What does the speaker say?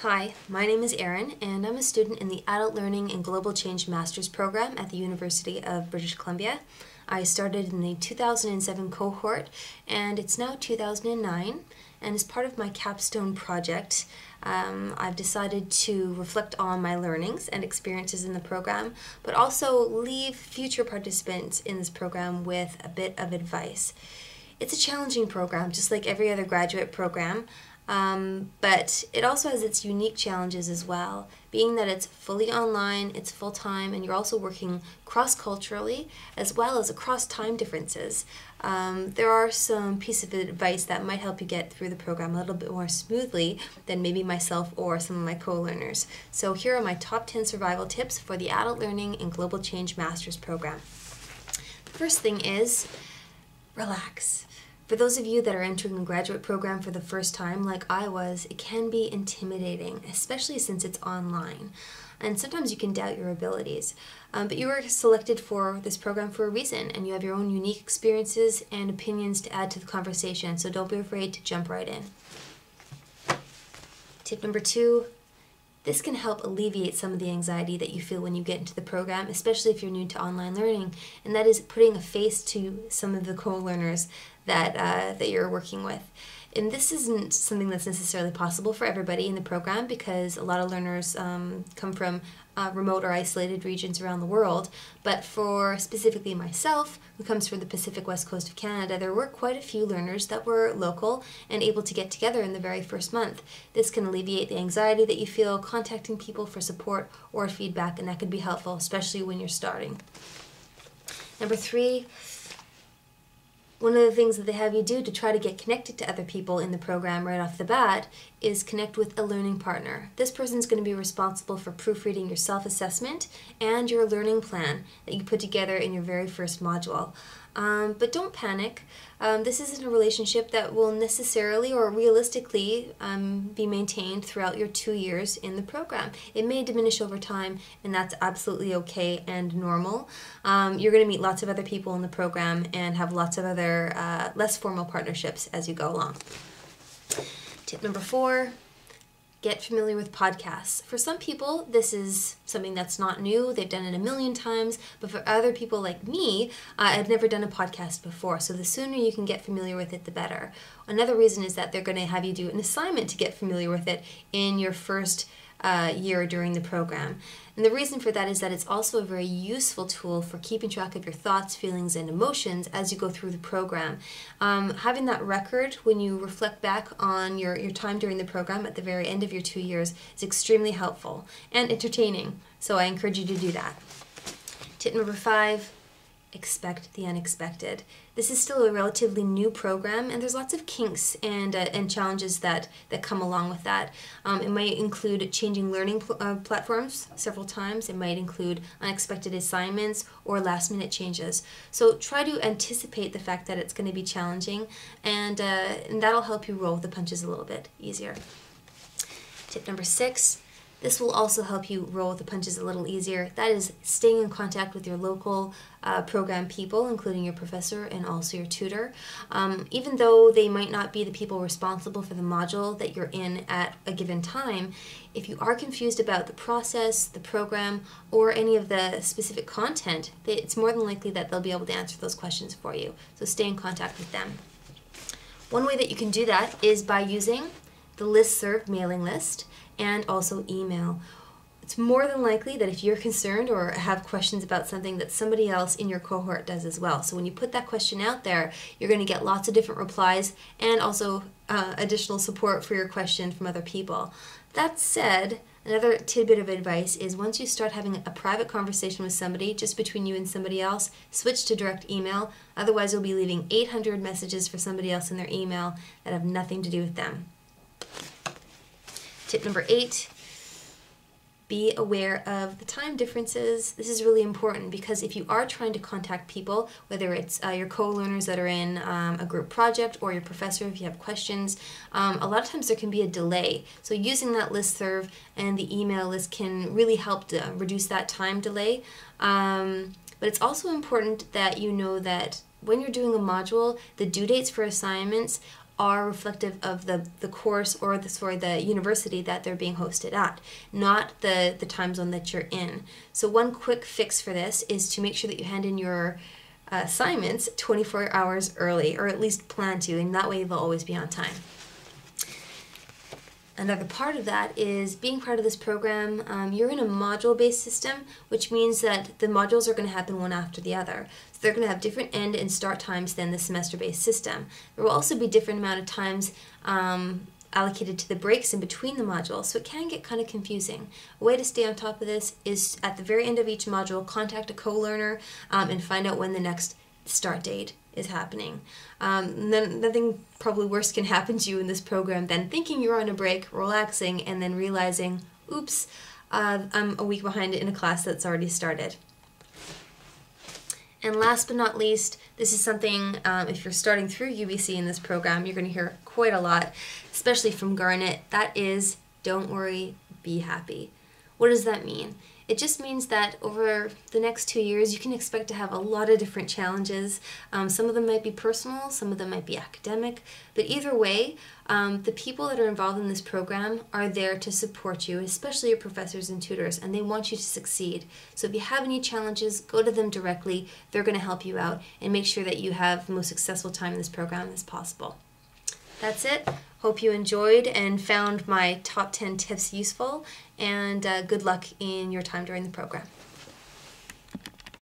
Hi, my name is Erin, and I'm a student in the Adult Learning and Global Change Master's Program at the University of British Columbia. I started in the 2007 cohort, and it's now 2009, and as part of my capstone project, I've decided to reflect on my learnings and experiences in the program, but also leave future participants in this program with a bit of advice. It's a challenging program, just like every other graduate program, but it also has its unique challenges as well, being that it's fully online, it's full-time, and you're also working cross-culturally as well as across time differences. There are some pieces of advice that might help you get through the program a little bit more smoothly than maybe myself or some of my co-learners. So here are my top 10 survival tips for the Adult Learning and Global Change Master's Program. The first thing is relax. For those of you that are entering a graduate program for the first time, like I was, it can be intimidating, especially since it's online. And sometimes you can doubt your abilities. But you were selected for this program for a reason, and you have your own unique experiences and opinions to add to the conversation, so don't be afraid to jump right in. Tip number 2. This can help alleviate some of the anxiety that you feel when you get into the program, especially if you're new to online learning, and that is putting a face to some of the co-learners that you're working with. And this isn't something that's necessarily possible for everybody in the program because a lot of learners come from remote or isolated regions around the world. But for specifically myself, who comes from the Pacific West Coast of Canada, there were quite a few learners that were local and able to get together in the very first month. This can alleviate the anxiety that you feel contacting people for support or feedback, and that can be helpful, especially when you're starting. Number 3, one of the things that they have you do to try to get connected to other people in the program right off the bat is connect with a learning partner. This person is going to be responsible for proofreading your self-assessment and your learning plan that you put together in your very first module. But don't panic. This isn't a relationship that will necessarily or realistically be maintained throughout your 2 years in the program. It may diminish over time, and that's absolutely okay and normal. You're going to meet lots of other people in the program and have lots of other less formal partnerships as you go along. Tip number 4. Get familiar with podcasts. For some people, this is something that's not new. They've done it a million times. But for other people like me, I've never done a podcast before. So the sooner you can get familiar with it, the better. Another reason is that they're going to have you do an assignment to get familiar with it in your first year during the program. And the reason for that is that it's also a very useful tool for keeping track of your thoughts, feelings, and emotions as you go through the program. Having that record when you reflect back on your time during the program at the very end of your 2 years is extremely helpful and entertaining. So I encourage you to do that. Tip number 5. Expect the unexpected. This is still a relatively new program, and there's lots of kinks and challenges that come along with that. It might include changing learning platforms several times. It might include unexpected assignments or last-minute changes. So try to anticipate the fact that it's going to be challenging, and that'll help you roll with the punches a little bit easier. Tip number 6. This will also help you roll with the punches a little easier. That is staying in contact with your local program people, including your professor and also your tutor. Even though they might not be the people responsible for the module that you're in at a given time, if you are confused about the process, the program, or any of the specific content, it's more than likely that they'll be able to answer those questions for you. So stay in contact with them. One way that you can do that is by using the listserv mailing list and also email. It's more than likely that if you're concerned or have questions about something, that somebody else in your cohort does as well. So when you put that question out there, you're going to get lots of different replies and also additional support for your question from other people. That said, another tidbit of advice is once you start having a private conversation with somebody, just between you and somebody else, switch to direct email. Otherwise, you'll be leaving 800 messages for somebody else in their email that have nothing to do with them. Tip number 8, be aware of the time differences. This is really important because if you are trying to contact people, whether it's your co-learners that are in a group project or your professor if you have questions, a lot of times there can be a delay. So using that listserv and the email list can really help to reduce that time delay. But it's also important that you know that when you're doing a module, the due dates for assignments are reflective of the course or the university that they're being hosted at, not the time zone that you're in. So one quick fix for this is to make sure that you hand in your assignments 24 hours early, or at least plan to, and that way they'll always be on time. Another part of that is being part of this program. You're in a module-based system, which means that the modules are going to happen one after the other. So they're going to have different end and start times than the semester-based system. There will also be different amount of times allocated to the breaks in between the modules, so it can get kind of confusing. A way to stay on top of this is at the very end of each module, contact a co-learner and find out when the next start date is happening. Then nothing probably worse can happen to you in this program than thinking you're on a break, relaxing, and then realizing, oops, I'm a week behind in a class that's already started. And last but not least, this is something, if you're starting through UBC in this program, you're going to hear quite a lot, especially from Garnet. That is, don't worry, be happy. What does that mean? It just means that over the next 2 years, you can expect to have a lot of different challenges. Some of them might be personal, some of them might be academic, but either way, the people that are involved in this program are there to support you, especially your professors and tutors, and they want you to succeed. So if you have any challenges, go to them directly. They're going to help you out and make sure that you have the most successful time in this program as possible. That's it. Hope you enjoyed and found my top 10 tips useful, and good luck in your time during the program.